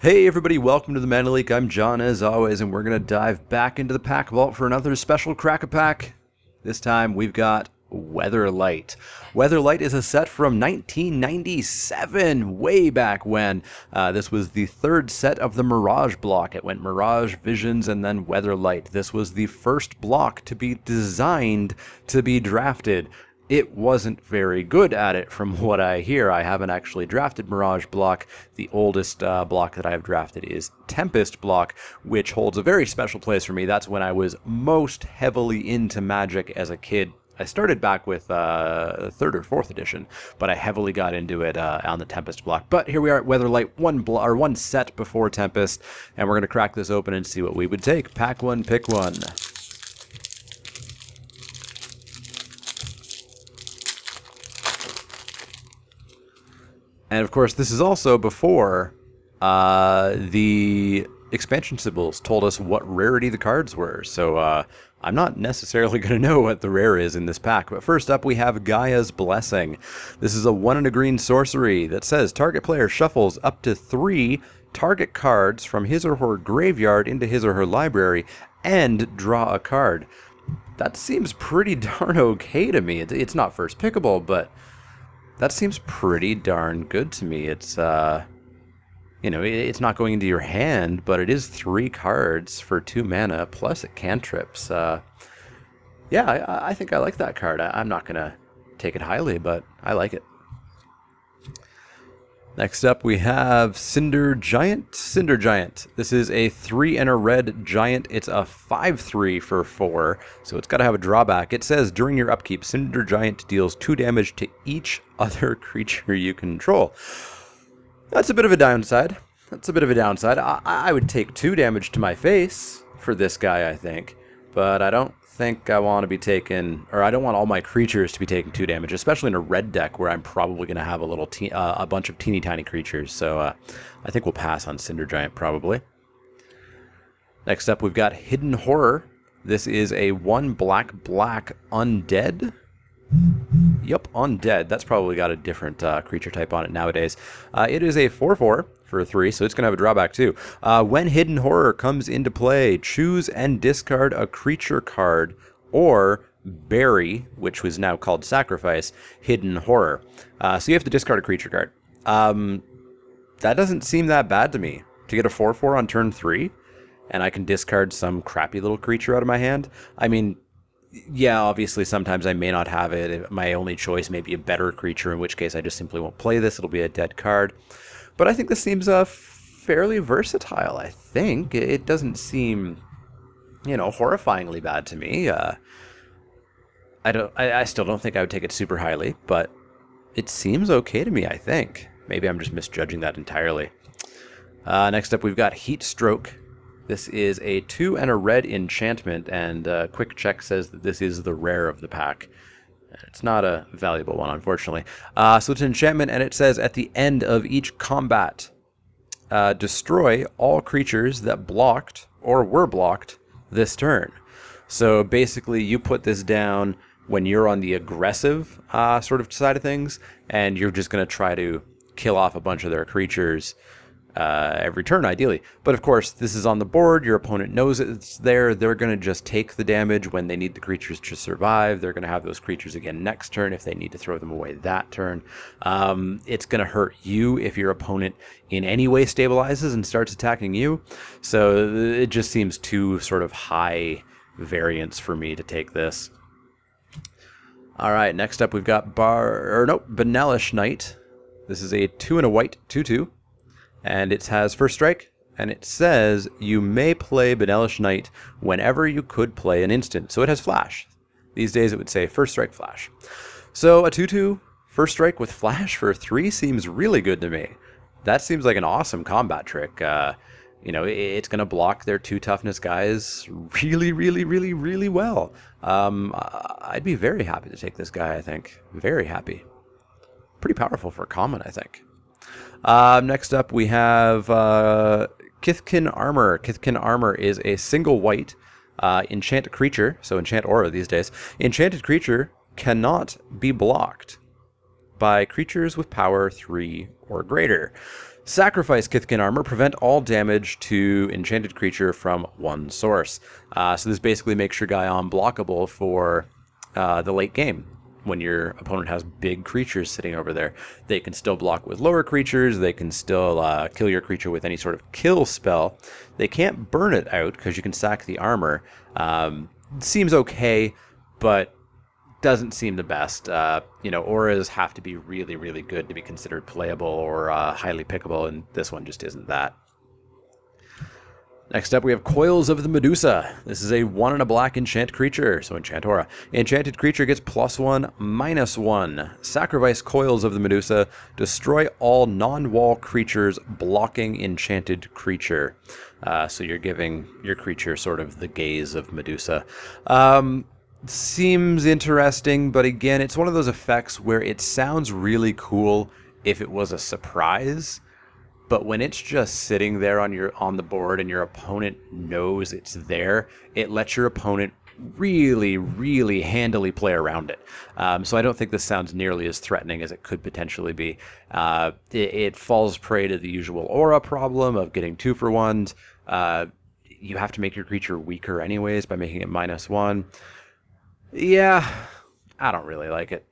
Hey everybody, welcome to the Mana Leak. I'm John as always, and we're going to dive back into the pack vault for another special crack-a-pack. This time we've got Weatherlight. Weatherlight is a set from 1997, way back when. This was the third set of the Mirage block. It went Mirage, Visions, and then Weatherlight. This was the first block to be designed to be drafted. It wasn't very good at it from what I hear. I haven't actually drafted Mirage block. The oldest block that I have drafted is Tempest block, which holds a very special place for me. That's when I was most heavily into Magic as a kid. I started back with 3rd or 4th edition, but I heavily got into it on the Tempest block. But here we are at Weatherlight, one set before Tempest, and we're going to crack this open and see what we would take. Pack one, pick one. And of course, this is also before the expansion symbols told us what rarity the cards were. So I'm not necessarily going to know what the rare is in this pack. But first up, we have Gaia's Blessing. This is a 1 and a green sorcery that says target player shuffles up to 3 target cards from his or her graveyard into his or her library and draw a card. That seems pretty darn okay to me. It's not first pickable, but that seems pretty darn good to me. It's, it's not going into your hand, but it is 3 cards for 2 mana, plus it cantrips. Yeah, I think I like that card. I'm not going to take it highly, but I like it. Next up, we have Cinder Giant. Cinder Giant. This is a 3 and a red giant. It's a 5/3 for 4, so it's got to have a drawback. It says, during your upkeep, Cinder Giant deals 2 damage to each other creature you control. That's a bit of a downside. I would take 2 damage to my face for this guy, I think, but I don't think I want to be taking, or I don't want all my creatures to be taking 2 damage, especially in a red deck where I'm probably going to have a bunch of teeny tiny creatures. So I think we'll pass on Cinder Giant probably. Next up, we've got Hidden Horror. This is a 1 black undead. Yep, undead. That's probably got a different creature type on it nowadays. It is a 4/4 for 3, so it's going to have a drawback too. When Hidden Horror comes into play, choose and discard a creature card, or bury, which was now called Sacrifice, Hidden Horror. So you have to discard a creature card. That doesn't seem that bad to me. To get a 4/4 on turn 3, and I can discard some crappy little creature out of my hand. I mean, yeah, obviously sometimes I may not have it. My only choice may be a better creature, in which case I just simply won't play this. It'll be a dead card. But I think this seems fairly versatile, I think. It doesn't seem, horrifyingly bad to me. I still don't think I would take it super highly, but it seems okay to me, I think. Maybe I'm just misjudging that entirely. Next up, we've got Heat Stroke. This is a 2 and a red enchantment, and Quick Check says that this is the rare of the pack. It's not a valuable one, unfortunately. So it's an enchantment, and it says at the end of each combat, destroy all creatures that blocked or were blocked this turn. So basically, you put this down when you're on the aggressive sort of side of things, and you're just going to try to kill off a bunch of their creatures every turn, ideally. But of course, this is on the board. Your opponent knows it's there. They're going to just take the damage when they need the creatures to survive. They're going to have those creatures again next turn if they need to throw them away that turn. It's going to hurt you if your opponent in any way stabilizes and starts attacking you. So it just seems too sort of high variance for me to take this. All right, next up we've got Benelish Knight. This is a 2 and a white 2/2. And it has first strike, and it says you may play Benelish Knight whenever you could play an instant. So it has flash. These days it would say first strike flash. So a 2/2 first strike with flash for 3 seems really good to me. That seems like an awesome combat trick. It's going to block their 2 toughness guys really, really, really, really well. I'd be very happy to take this guy, I think. Very happy. Pretty powerful for common, I think. Next up, we have Kithkin Armor. Kithkin Armor is a single white enchant creature, so enchant aura these days. Enchanted creature cannot be blocked by creatures with power 3 or greater. Sacrifice Kithkin Armor, prevent all damage to enchanted creature from one source. So this basically makes your guy unblockable for the late game. When your opponent has big creatures sitting over there, they can still block with lower creatures, they can still kill your creature with any sort of kill spell. They can't burn it out because you can sack the armor. Seems okay, but doesn't seem the best. Auras have to be really, really good to be considered playable or highly pickable, and this one just isn't that. Next up, we have Coils of the Medusa. This is a 1 and a black enchant creature, so enchant aura. Enchanted creature gets +1/-1. Sacrifice Coils of the Medusa. Destroy all non-wall creatures blocking enchanted creature. So you're giving your creature sort of the gaze of Medusa. Seems interesting, but again, it's one of those effects where it sounds really cool if it was a surprise. But when it's just sitting there on the board and your opponent knows it's there, it lets your opponent really, really handily play around it. So I don't think this sounds nearly as threatening as it could potentially be. It falls prey to the usual aura problem of getting 2-for-1s. You have to make your creature weaker anyways by making it -1. Yeah, I don't really like it.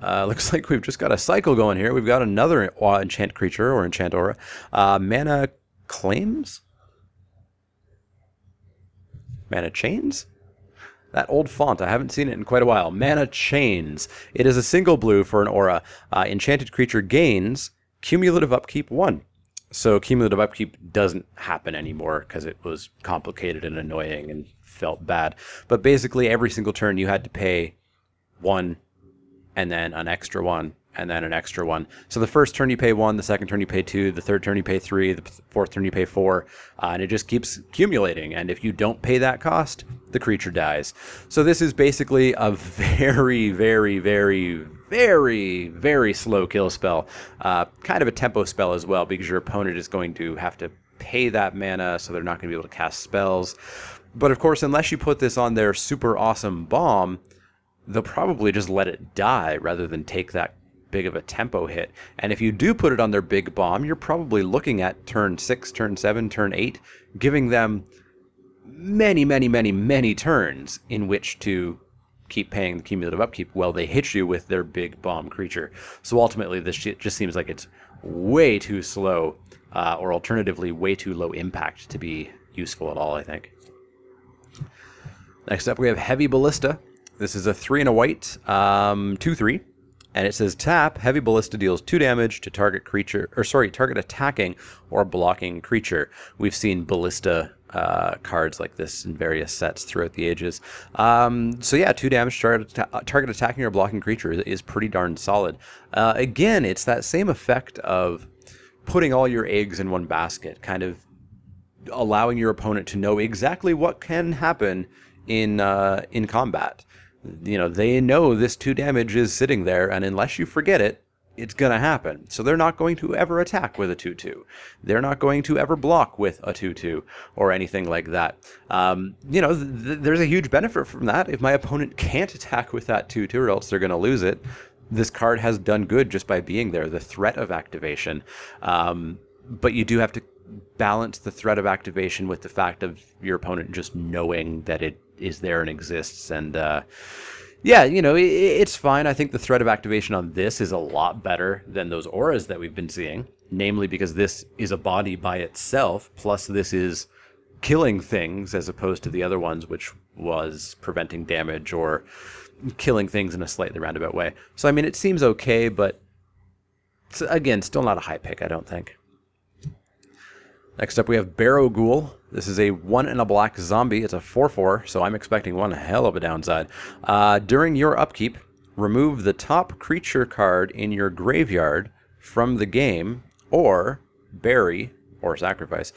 Looks like we've just got a cycle going here. We've got another enchant creature or enchant aura. Mana claims? Mana chains? That old font, I haven't seen it in quite a while. Mana chains. It is a single blue for an aura. Enchanted creature gains cumulative upkeep 1. So cumulative upkeep doesn't happen anymore because it was complicated and annoying and felt bad. But basically every single turn you had to pay 1 and then an extra 1, and then an extra 1. So the first turn you pay 1, the second turn you pay 2, the third turn you pay 3, the fourth turn you pay 4, and it just keeps accumulating. And if you don't pay that cost, the creature dies. So this is basically a very, very, very, very, very slow kill spell. Kind of a tempo spell as well, because your opponent is going to have to pay that mana, so they're not going to be able to cast spells. But of course, unless you put this on their super awesome bomb, they'll probably just let it die rather than take that big of a tempo hit. And if you do put it on their big bomb, you're probably looking at turn 6, turn 7, turn 8, giving them many, many, many, many turns in which to keep paying the cumulative upkeep while they hit you with their big bomb creature. So ultimately, this shit just seems like it's way too slow, or alternatively, way too low impact to be useful at all, I think. Next up, we have Heavy Ballista. This is a 3 and a white, 2/3, and it says tap. Heavy Ballista deals 2 damage to target target attacking or blocking creature. We've seen Ballista cards like this in various sets throughout the ages. So yeah, 2 damage to target attacking or blocking creature is pretty darn solid. Again, it's that same effect of putting all your eggs in one basket, kind of allowing your opponent to know exactly what can happen in combat. They know this 2 damage is sitting there, and unless you forget it, it's going to happen. So they're not going to ever attack with a 2/2. They're not going to ever block with a 2/2 or anything like that. There's a huge benefit from that. If my opponent can't attack with that 2/2 or else they're going to lose it, this card has done good just by being there, the threat of activation. But you do have to balance the threat of activation with the fact of your opponent just knowing that it is there and exists. And it's fine. I think the threat of activation on this is a lot better than those auras that we've been seeing, namely because this is a body by itself, plus this is killing things as opposed to the other ones, which was preventing damage or killing things in a slightly roundabout way. So I mean, it seems okay, but again, still not a high pick, I don't think. Next up, we have Barrow Ghoul. This is a 1 and a black zombie. It's a 4/4, so I'm expecting one hell of a downside. During your upkeep, remove the top creature card in your graveyard from the game, or bury, or sacrifice,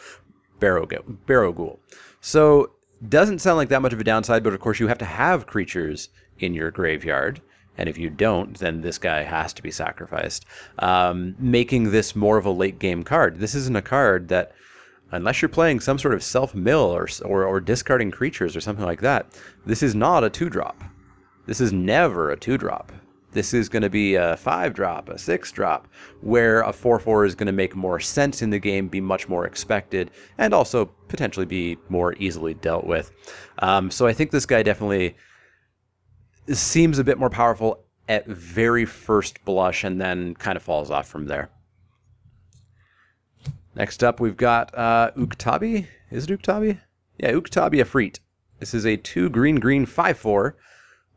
Barrow Ghoul. So, doesn't sound like that much of a downside, but of course you have to have creatures in your graveyard. And if you don't, then this guy has to be sacrificed, making this more of a late game card. This isn't a card that, unless you're playing some sort of self-mill or discarding creatures or something like that, this is not a 2-drop. This is never a 2-drop. This is going to be a 5-drop, a 6-drop, where a 4/4 is going to make more sense in the game, be much more expected, and also potentially be more easily dealt with. So I think this guy definitely seems a bit more powerful at very first blush, and then kind of falls off from there. Next up, we've got Uktabi. Is it Uktabi? Yeah, Uktabi Afreet. This is a 2-green 5/4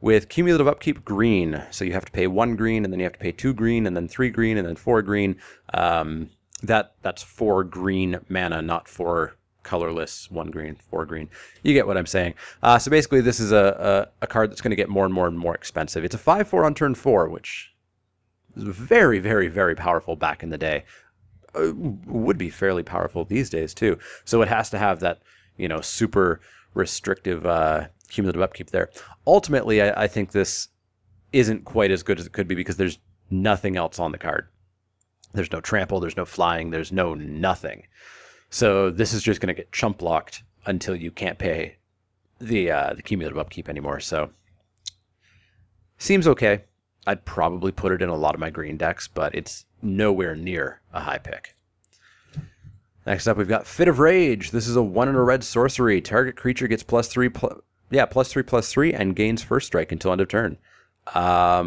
with cumulative upkeep green. So you have to pay 1 green, and then you have to pay 2 green, and then 3 green, and then 4 green. That's 4 green mana, not 4 colorless 1 green, 4 green. You get what I'm saying. So basically, this is a card that's going to get more and more and more expensive. It's a 5/4 on turn 4, which is very, very, very powerful back in the day. Would be fairly powerful these days too. So it has to have that, super restrictive cumulative upkeep there. Ultimately, I think this isn't quite as good as it could be because there's nothing else on the card. There's no trample, there's no flying, there's no nothing. So this is just going to get chump blocked until you can't pay the cumulative upkeep anymore. So seems okay. I'd probably put it in a lot of my green decks, but it's nowhere near a high pick. Next up, we've got Fit of Rage. This is a 1 and a red sorcery. Target creature gets +3/+3 and gains first strike until end of turn. I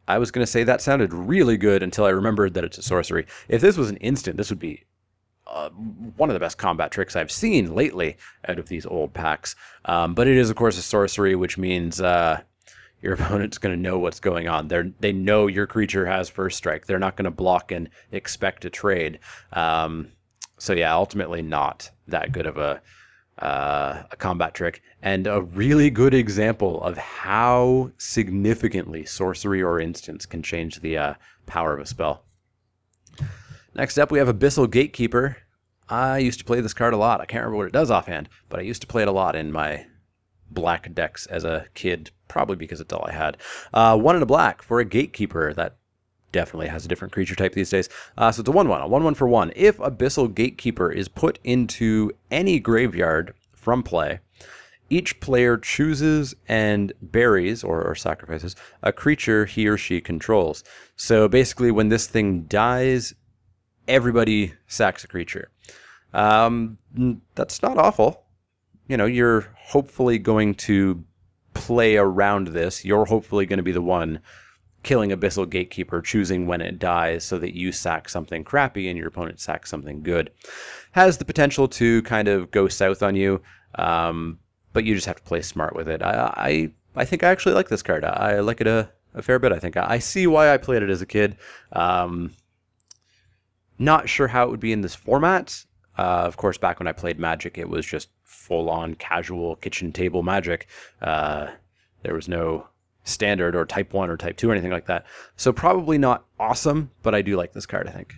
was going to say that sounded really good until I remembered that it's a sorcery. If this was an instant, this would be one of the best combat tricks I've seen lately out of these old packs. But it is, of course, a sorcery, which means your opponent's going to know what's going on. They know your creature has first strike. They're not going to block and expect a trade. So yeah, ultimately not that good of a combat trick, and a really good example of how significantly sorcery or instants can change the power of a spell. Next up, we have Abyssal Gatekeeper. I used to play this card a lot. I can't remember what it does offhand, but I used to play it a lot in my black decks as a kid, probably because it's all I had. 1 and a black for a Gatekeeper. That definitely has a different creature type these days. So it's a 1/1, a 1/1 for 1. If Abyssal Gatekeeper is put into any graveyard from play, each player chooses and buries or sacrifices a creature he or she controls. So basically, when this thing dies, everybody sacks a creature. That's not awful. You're hopefully going to play around this. You're hopefully going to be the one killing Abyssal Gatekeeper, choosing when it dies so that you sack something crappy and your opponent sacks something good. Has the potential to kind of go south on you, but you just have to play smart with it. I think I actually like this card. I like it a fair bit, I think. I see why I played it as a kid. Not sure how it would be in this format. Of course, back when I played Magic, it was just full-on casual kitchen table Magic. There was no standard or type 1 or type 2 or anything like that. So probably not awesome, but I do like this card, I think.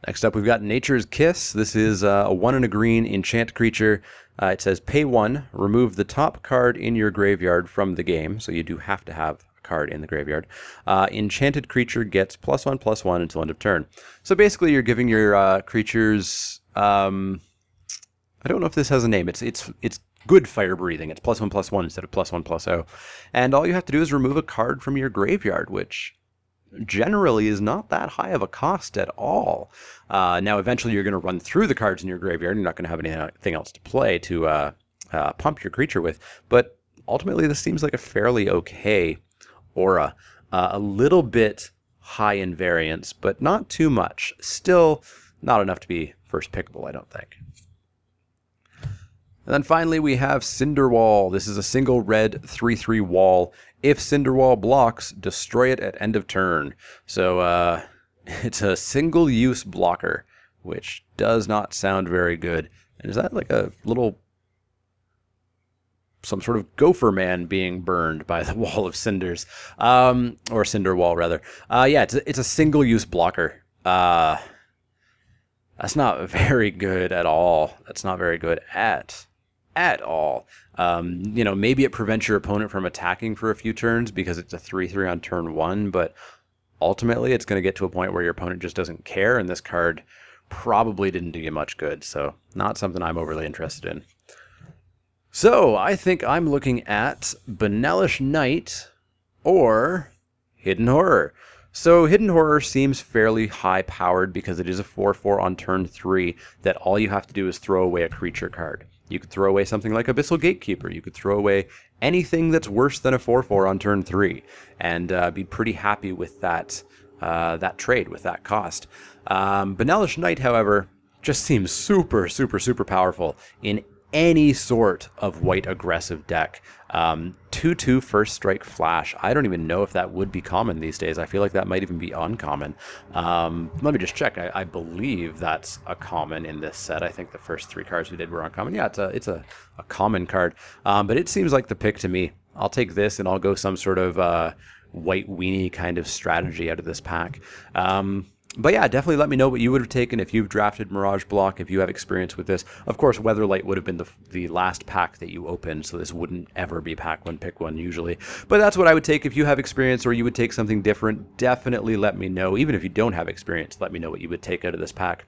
Next up, we've got Nature's Kiss. This is a 1 and a green enchant creature. It says pay 1, remove the top card in your graveyard from the game. So you do have to have a card in the graveyard. Enchanted creature gets +1/+1 until end of turn. So basically, you're giving your creatures. I don't know if this has a name. It's good fire breathing. It's +1/+1 instead of +1/+0. And all you have to do is remove a card from your graveyard, which generally is not that high of a cost at all. Now, eventually you're going to run through the cards in your graveyard. You're not going to have anything else to play to pump your creature with. But ultimately, this seems like a fairly okay aura. A little bit high in variance, but not too much. Still not enough to be first pickable, I don't think. And then finally, we have Cinderwall. This is a single red 3/3 wall. If Cinderwall blocks, destroy it at end of turn. So it's a single-use blocker, which does not sound very good. And is that like a little, some sort of gopher man being burned by the wall of cinders? Or Cinderwall, rather. Yeah, it's a single-use blocker. That's not very good at all. That's not very good at all. Maybe it prevents your opponent from attacking for a few turns because it's a 3/3 on turn 1, but ultimately it's going to get to a point where your opponent just doesn't care, and this card probably didn't do you much good, so not something I'm overly interested in. So I think I'm looking at Benelish Knight or Hidden Horror. So Hidden Horror seems fairly high powered because it is a 4/4 on turn 3 that all you have to do is throw away a creature card. You could throw away something like Abyssal Gatekeeper. You could throw away anything that's worse than a 4/4 on turn 3 and be pretty happy with that trade, with that cost. Benelish Knight, however, just seems super, super, super powerful in any sort of white aggressive deck. 2/2 first strike flash. I don't even know if that would be common these days. I feel like that might even be uncommon. Let me just check. I believe that's a common in this set. I think the first 3 cards we did were uncommon. Yeah, it's a common card. But it seems like the pick to me. I'll take this and I'll go some sort of white weenie kind of strategy out of this pack. But yeah, definitely let me know what you would have taken if you've drafted Mirage Block, if you have experience with this. Of course, Weatherlight would have been the last pack that you opened, so this wouldn't ever be pack 1, pick 1 usually. But that's what I would take if you have experience or you would take something different. Definitely let me know. Even if you don't have experience, let me know what you would take out of this pack.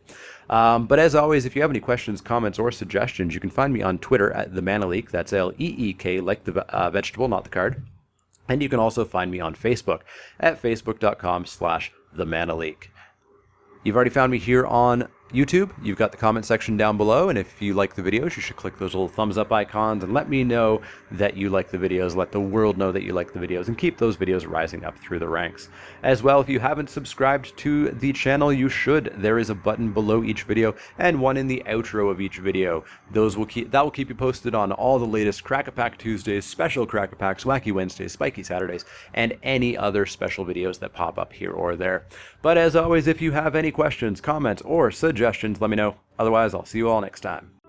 But as always, if you have any questions, comments, or suggestions, you can find me on Twitter at the Mana Leak. That's L-E-E-K, like the vegetable, not the card. And you can also find me on Facebook at facebook.com/themanaleak. You've already found me here on YouTube. You've got the comment section down below, and if you like the videos, you should click those little thumbs up icons and let me know that you like the videos, let the world know that you like the videos, and keep those videos rising up through the ranks. As well, if you haven't subscribed to the channel, you should. There is a button below each video and one in the outro of each video. That will keep you posted on all the latest Crack-A-Pack Tuesdays, special Crack-A-Packs, Wacky Wednesdays, Spiky Saturdays, and any other special videos that pop up here or there. But as always, if you have any questions, comments, or suggestions, let me know. Otherwise, I'll see you all next time.